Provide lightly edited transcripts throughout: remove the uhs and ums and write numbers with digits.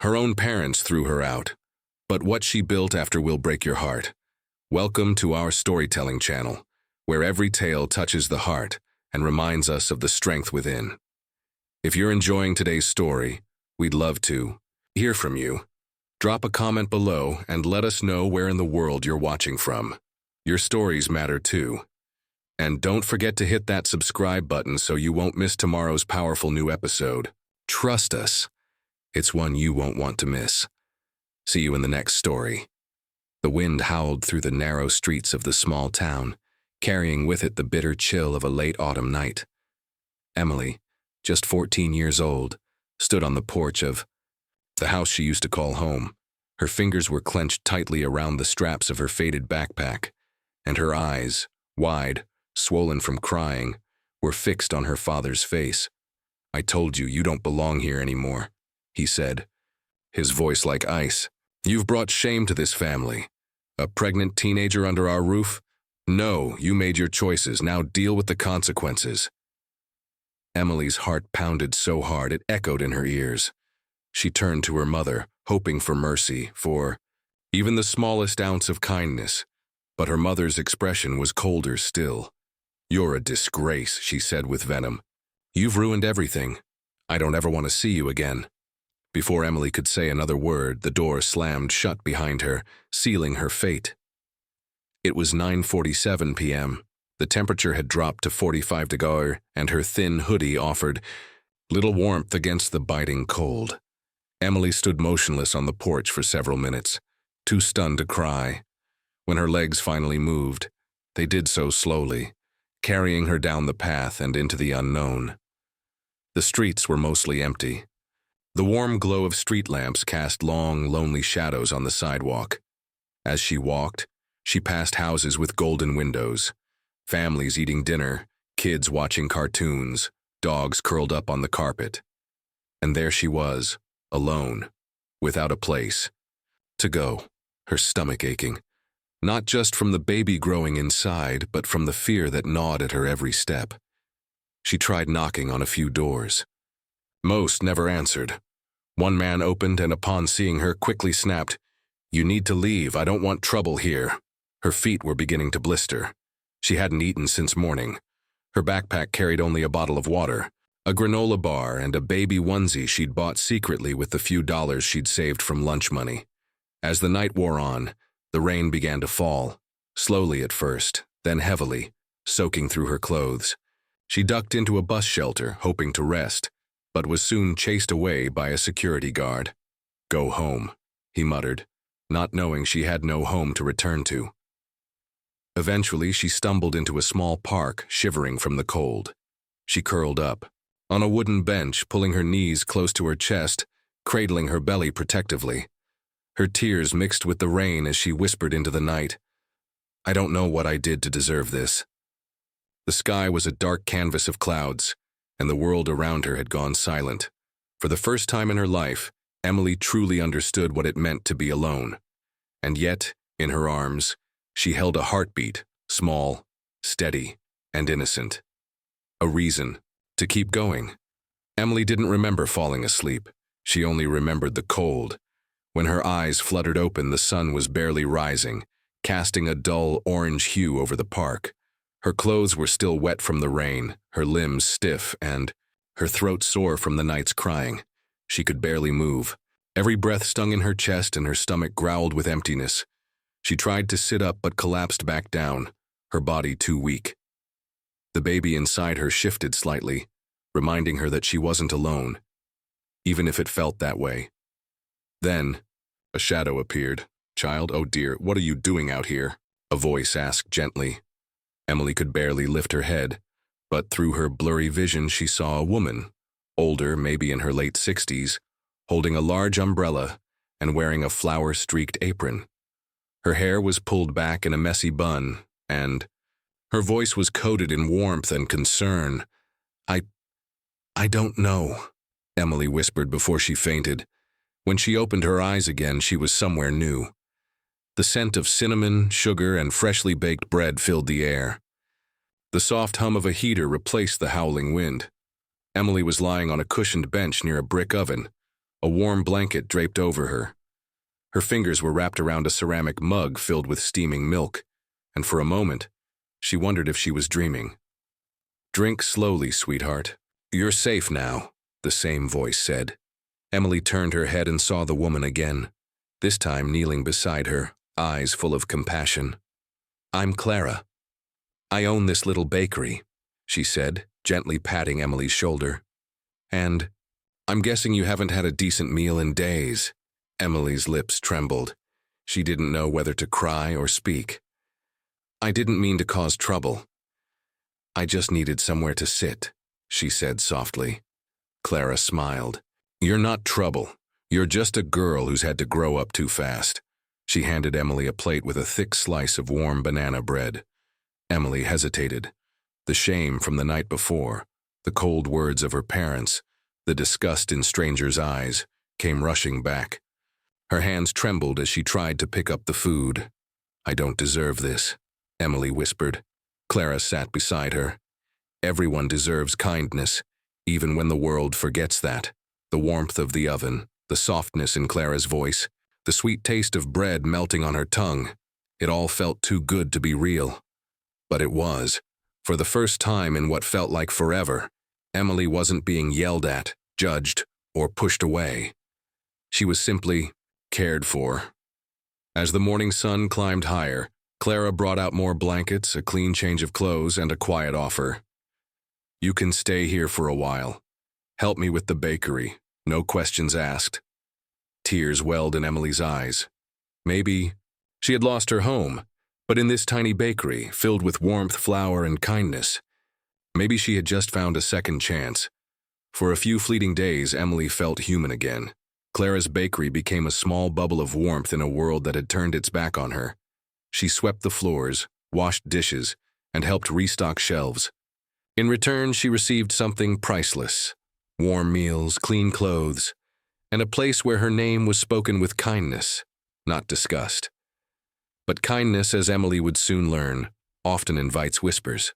Her own parents threw her out. But what she built after will break your heart. Welcome to our storytelling channel, where every tale touches the heart and reminds us of the strength within. If you're enjoying today's story, we'd love to hear from you. Drop a comment below and let us know where in the world you're watching from. Your stories matter too. And don't forget to hit that subscribe button so you won't miss tomorrow's powerful new episode. Trust us, it's one you won't want to miss. See you in the next story. The wind howled through the narrow streets of the small town, carrying with it the bitter chill of a late autumn night. Emily, just 14 years old, stood on the porch of the house she used to call home. Her fingers were clenched tightly around the straps of her faded backpack, and her eyes, wide, swollen from crying, were fixed on her father's face. "I told you, you don't belong here anymore," he said, his voice like ice. "You've brought shame to this family. A pregnant teenager under our roof? No, you made your choices. Now deal with the consequences." Emily's heart pounded so hard it echoed in her ears. She turned to her mother, hoping for mercy, for even the smallest ounce of kindness. But her mother's expression was colder still. "You're a disgrace," she said with venom. "You've ruined everything. I don't ever want to see you again." Before Emily could say another word, the door slammed shut behind her, sealing her fate. It was 9:47 p.m. The temperature had dropped to 45 degrees, and her thin hoodie offered little warmth against the biting cold. Emily stood motionless on the porch for several minutes, too stunned to cry. When her legs finally moved, they did so slowly, carrying her down the path and into the unknown. The streets were mostly empty. The warm glow of street lamps cast long, lonely shadows on the sidewalk. As she walked, she passed houses with golden windows, families eating dinner, kids watching cartoons, dogs curled up on the carpet. And there she was, alone, without a place to go, her stomach aching, not just from the baby growing inside, but from the fear that gnawed at her every step. She tried knocking on a few doors. Most never answered. One man opened and upon seeing her quickly snapped, "You need to leave, I don't want trouble here." Her feet were beginning to blister. She hadn't eaten since morning. Her backpack carried only a bottle of water, a granola bar, and a baby onesie she'd bought secretly with the few dollars she'd saved from lunch money. As the night wore on, the rain began to fall, slowly at first, then heavily, soaking through her clothes. She ducked into a bus shelter, hoping to rest, but was soon chased away by a security guard. "Go home," he muttered, not knowing she had no home to return to. Eventually, she stumbled into a small park, shivering from the cold. She curled up, on a wooden bench, pulling her knees close to her chest, cradling her belly protectively. Her tears mixed with the rain as she whispered into the night, "I don't know what I did to deserve this." The sky was a dark canvas of clouds, and the world around her had gone silent. For the first time in her life, Emily truly understood what it meant to be alone. And yet, in her arms, she held a heartbeat, small, steady, and innocent. A reason to keep going. Emily didn't remember falling asleep. She only remembered the cold. When her eyes fluttered open, the sun was barely rising, casting a dull orange hue over the park. Her clothes were still wet from the rain, her limbs stiff, and her throat sore from the night's crying. She could barely move. Every breath stung in her chest and her stomach growled with emptiness. She tried to sit up but collapsed back down, her body too weak. The baby inside her shifted slightly, reminding her that she wasn't alone, even if it felt that way. Then, a shadow appeared. "Child, oh dear, what are you doing out here?" a voice asked gently. Emily could barely lift her head, but through her blurry vision she saw a woman, older, maybe in her late 60s, holding a large umbrella and wearing a flower-streaked apron. Her hair was pulled back in a messy bun, and her voice was coated in warmth and concern. I don't know," Emily whispered before she fainted. When she opened her eyes again, she was somewhere new. The scent of cinnamon, sugar, and freshly baked bread filled the air. The soft hum of a heater replaced the howling wind. Emily was lying on a cushioned bench near a brick oven, A warm blanket draped over her. Her fingers were wrapped around a ceramic mug filled with steaming milk, and for a moment, she wondered if she was dreaming. "Drink slowly, sweetheart. You're safe now," the same voice said. Emily turned her head and saw the woman again, this time kneeling beside her, eyes full of compassion. "I'm Clara. I own this little bakery," she said, gently patting Emily's shoulder. "And I'm guessing you haven't had a decent meal in days." Emily's lips trembled. She didn't know whether to cry or speak. "I didn't mean to cause trouble. I just needed somewhere to sit," she said softly. Clara smiled. "You're not trouble. You're just a girl who's had to grow up too fast." She handed Emily a plate with a thick slice of warm banana bread. Emily hesitated. The shame from the night before, the cold words of her parents, the disgust in strangers' eyes, came rushing back. Her hands trembled as she tried to pick up the food. "I don't deserve this," Emily whispered. Clara sat beside her. "Everyone deserves kindness, even when the world forgets that." The warmth of the oven, the softness in Clara's voice, the sweet taste of bread melting on her tongue. It all felt too good to be real. But it was. For the first time in what felt like forever, Emily wasn't being yelled at, judged, or pushed away. She was simply cared for. As the morning sun climbed higher, Clara brought out more blankets, a clean change of clothes, and a quiet offer. "You can stay here for a while. Help me with the bakery. No questions asked." Tears welled in Emily's eyes. Maybe she had lost her home, but in this tiny bakery, filled with warmth, flour, and kindness, maybe she had just found a second chance. For a few fleeting days, Emily felt human again. Clara's bakery became a small bubble of warmth in a world that had turned its back on her. She swept the floors, washed dishes, and helped restock shelves. In return, she received something priceless: warm meals, clean clothes, and a place where her name was spoken with kindness, not disgust. But kindness, as Emily would soon learn, often invites whispers.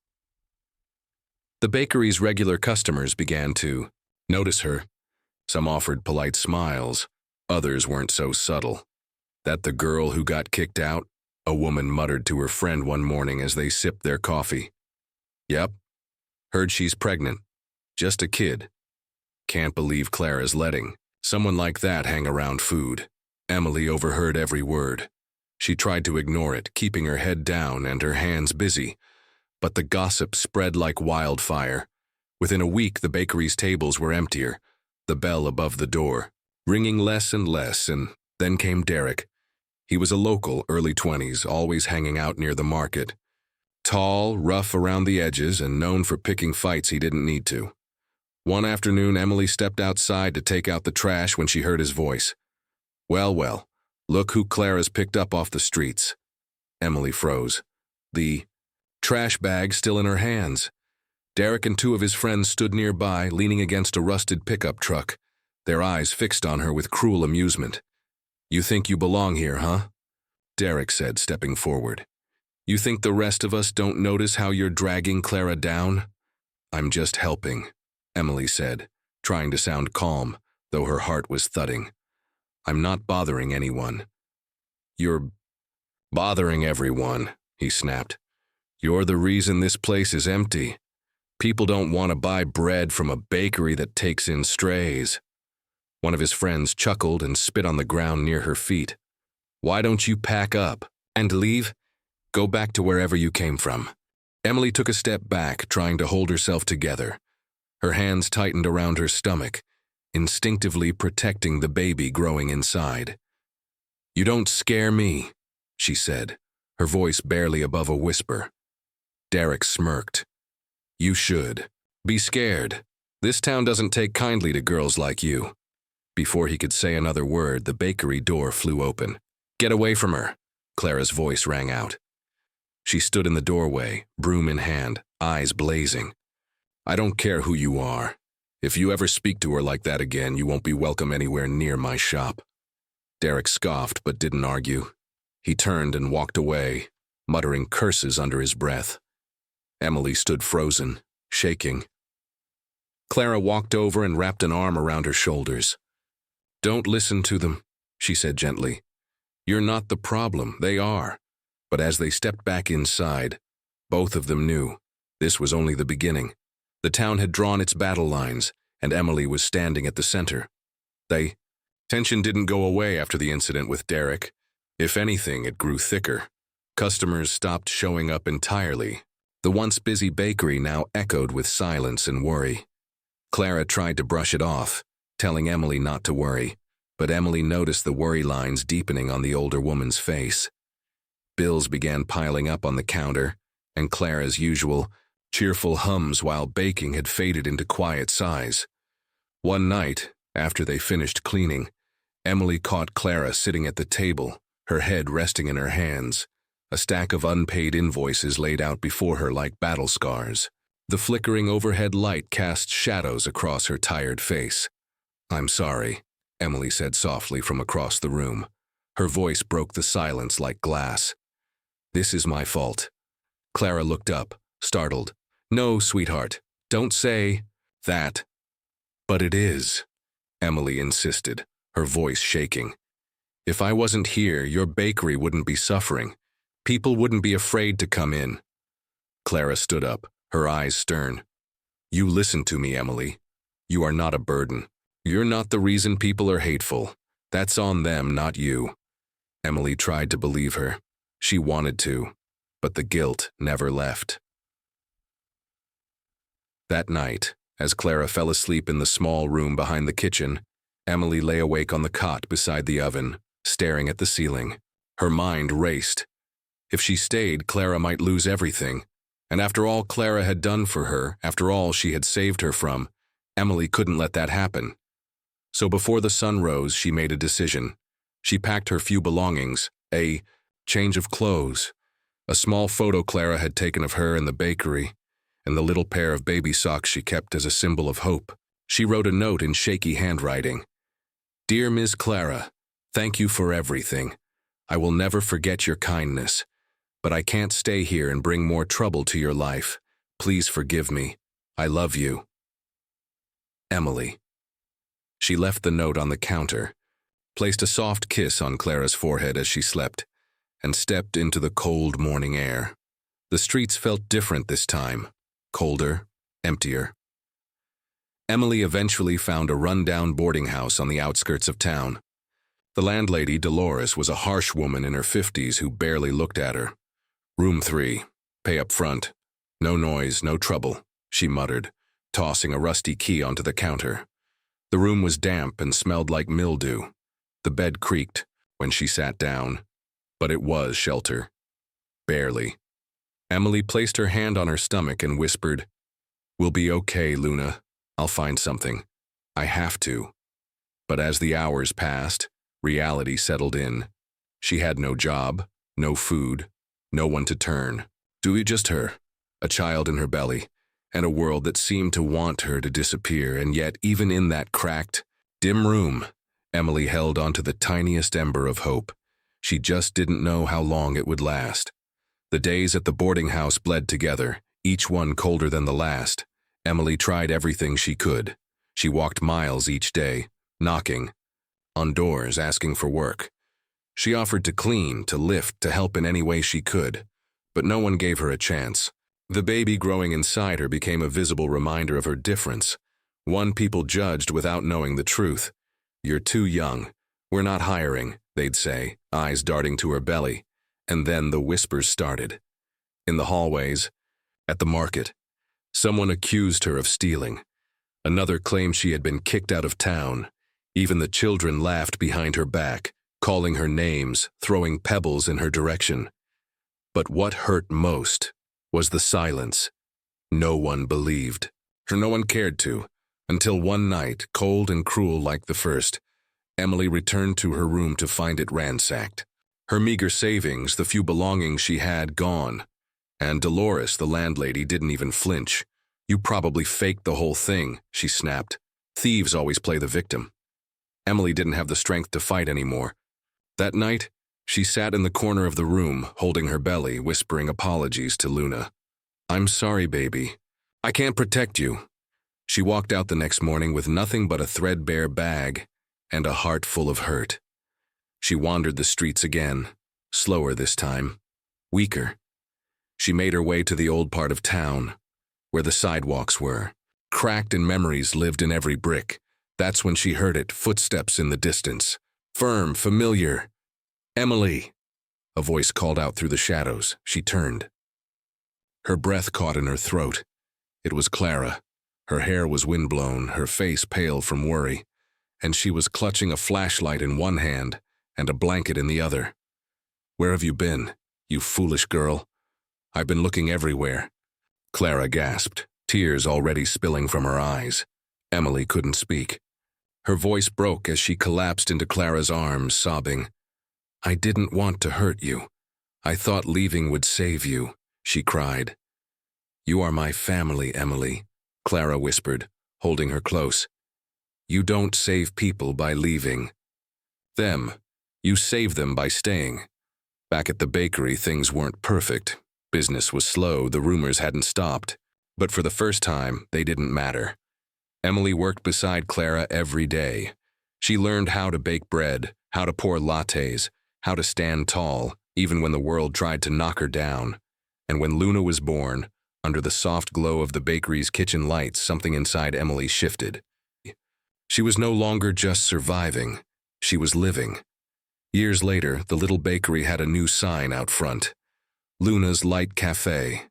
The bakery's regular customers began to notice her. Some offered polite smiles, others weren't so subtle. "That the girl who got kicked out?" a woman muttered to her friend one morning as they sipped their coffee. "Yep. Heard she's pregnant. Just a kid." Can't believe Clara's letting someone like that hang around food. Emily overheard every word. She tried to ignore it, keeping her head down and her hands busy. But the gossip spread like wildfire. Within a week, the bakery's tables were emptier, the bell above the door, ringing less and less, and then came Derek. He was a local, early 20s, always hanging out near the market. Tall, rough around the edges, and known for picking fights he didn't need to. One afternoon, Emily stepped outside to take out the trash when she heard his voice. Well, well, look who Clara's picked up off the streets." Emily froze, the trash bag still in her hands. Derek and two of his friends stood nearby, leaning against a rusted pickup truck, their eyes fixed on her with cruel amusement. "You think you belong here, huh?" Derek said, stepping forward. "You think the rest of us don't notice how you're dragging Clara down?" "I'm just helping," Emily said, trying to sound calm, though her heart was thudding. "I'm not bothering anyone." "You're bothering everyone," he snapped. "You're the reason this place is empty. People don't want to buy bread from a bakery that takes in strays." One of his friends chuckled and spit on the ground near her feet. "Why don't you pack up and leave? Go back to wherever you came from." Emily took a step back, trying to hold herself together. Her hands tightened around her stomach, instinctively protecting the baby growing inside. "You don't scare me," she said, her voice barely above a whisper. Derek smirked. "You should. Be scared. This town doesn't take kindly to girls like you." Before he could say another word, the bakery door flew open. "Get away from her," Clara's voice rang out. She stood in the doorway, broom in hand, eyes blazing. "I don't care who you are. If you ever speak to her like that again, you won't be welcome anywhere near my shop." Derek scoffed but didn't argue. He turned and walked away, muttering curses under his breath. Emily stood frozen, shaking. Clara walked over and wrapped an arm around her shoulders. Don't listen to them, she said gently. You're not the problem, they are. But as they stepped back inside, both of them knew this was only the beginning. The town had drawn its battle lines, and Emily was standing at the center. Tension didn't go away after the incident with Derek. If anything, it grew thicker. Customers stopped showing up entirely. The once busy bakery now echoed with silence and worry. Clara tried to brush it off, telling Emily not to worry, but Emily noticed the worry lines deepening on the older woman's face. Bills began piling up on the counter, and Clara's usual, cheerful hums while baking had faded into quiet sighs. One night, after they finished cleaning, Emily caught Clara sitting at the table, her head resting in her hands, a stack of unpaid invoices laid out before her like battle scars. The flickering overhead light cast shadows across her tired face. "I'm sorry," Emily said softly from across the room. Her voice broke the silence like glass. "This is my fault." Clara looked up, startled. "No, sweetheart, don't say that." "But it is," Emily insisted, her voice shaking. "If I wasn't here, your bakery wouldn't be suffering. People wouldn't be afraid to come in." Clara stood up, her eyes stern. "You listen to me, Emily. You are not a burden. You're not the reason people are hateful. That's on them, not you." Emily tried to believe her. She wanted to, but the guilt never left. That night, as Clara fell asleep in the small room behind the kitchen, Emily lay awake on the cot beside the oven, staring at the ceiling. Her mind raced. If she stayed, Clara might lose everything. And after all Clara had done for her, after all she had saved her from, Emily couldn't let that happen. So before the sun rose, she made a decision. She packed her few belongings, a change of clothes, a small photo Clara had taken of her in the bakery, and the little pair of baby socks she kept as a symbol of hope. She wrote a note in shaky handwriting. "Dear Ms. Clara, thank you for everything. I will never forget your kindness. But I can't stay here and bring more trouble to your life. Please forgive me. I love you. Emily." She left the note on the counter, placed a soft kiss on Clara's forehead as she slept, and stepped into the cold morning air. The streets felt different this time, colder, emptier. Emily eventually found a run-down boarding house on the outskirts of town. The landlady, Dolores, was a harsh woman in her 50s who barely looked at her. "Room 3. Pay up front. No noise, no trouble," she muttered, tossing a rusty key onto the counter. The room was damp and smelled like mildew. The bed creaked when she sat down, but it was shelter. Barely. Emily placed her hand on her stomach and whispered, "We'll be okay, Luna. I'll find something. I have to." But as the hours passed, reality settled in. She had no job, no food, no one to turn. Just her, a child in her belly, and a world that seemed to want her to disappear. And yet, even in that cracked, dim room, Emily held onto the tiniest ember of hope. She just didn't know how long it would last. The days at the boarding house bled together, each one colder than the last. Emily tried everything she could. She walked miles each day, knocking on doors, asking for work. She offered to clean, to lift, to help in any way she could, but no one gave her a chance. The baby growing inside her became a visible reminder of her difference, one people judged without knowing the truth. "You're too young. We're not hiring," they'd say, eyes darting to her belly. And then the whispers started. In the hallways, at the market, someone accused her of stealing. Another claimed she had been kicked out of town. Even the children laughed behind her back, calling her names, throwing pebbles in her direction. But what hurt most was the silence. No one believed, or no one cared to, until one night, cold and cruel like the first, Emily returned to her room to find it ransacked. Her meager savings, the few belongings she had, gone. And Dolores, the landlady, didn't even flinch. "You probably faked the whole thing," she snapped. "Thieves always play the victim." Emily didn't have the strength to fight anymore. That night, she sat in the corner of the room, holding her belly, whispering apologies to Luna. "I'm sorry, baby. I can't protect you." She walked out the next morning with nothing but a threadbare bag and a heart full of hurt. She wandered the streets again, slower this time, weaker. She made her way to the old part of town, where the sidewalks were. Cracked and memories lived in every brick. That's when she heard it, footsteps in the distance. Firm, familiar. "Emily!" A voice called out through the shadows. She turned. Her breath caught in her throat. It was Clara. Her hair was windblown, her face pale from worry, and she was clutching a flashlight in one hand and a blanket in the other. "Where have you been, you foolish girl? I've been looking everywhere." Clara gasped, tears already spilling from her eyes. Emily couldn't speak. Her voice broke as she collapsed into Clara's arms, sobbing. "I didn't want to hurt you. I thought leaving would save you," she cried. "You are my family, Emily," Clara whispered, holding her close. "You don't save people by leaving them. You save them by staying." Back at the bakery, things weren't perfect. Business was slow, the rumors hadn't stopped. But for the first time, they didn't matter. Emily worked beside Clara every day. She learned how to bake bread, how to pour lattes, how to stand tall, even when the world tried to knock her down. And when Luna was born, under the soft glow of the bakery's kitchen lights, something inside Emily shifted. She was no longer just surviving, she was living. Years later, the little bakery had a new sign out front, Luna's Light Cafe.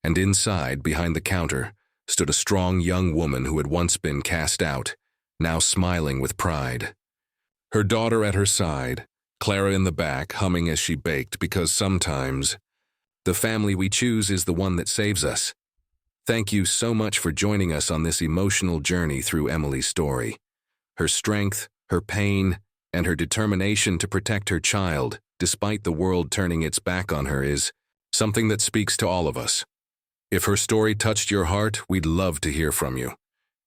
And inside, behind the counter, stood a strong young woman who had once been cast out, now smiling with pride. Her daughter at her side, Clara in the back, humming as she baked, because sometimes the family we choose is the one that saves us. Thank you so much for joining us on this emotional journey through Emily's story. Her strength, her pain, and her determination to protect her child, despite the world turning its back on her, is something that speaks to all of us. If her story touched your heart, we'd love to hear from you.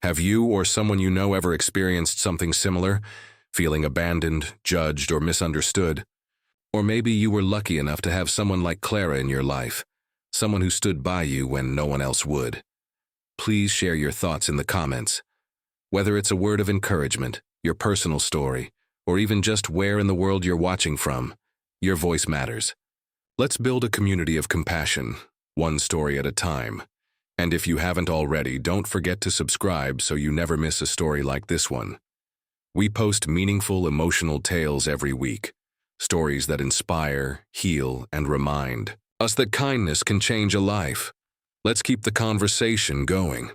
Have you or someone you know ever experienced something similar, feeling abandoned, judged, or misunderstood? Or maybe you were lucky enough to have someone like Clara in your life, someone who stood by you when no one else would. Please share your thoughts in the comments. Whether it's a word of encouragement, your personal story, or even just where in the world you're watching from, your voice matters. Let's build a community of compassion, one story at a time. And if you haven't already, don't forget to subscribe so you never miss a story like this one. We post meaningful, emotional tales every week, stories that inspire, heal, and remind us that kindness can change a life. Let's keep the conversation going.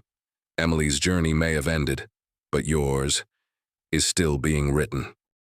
Emily's journey may have ended, but yours is still being written.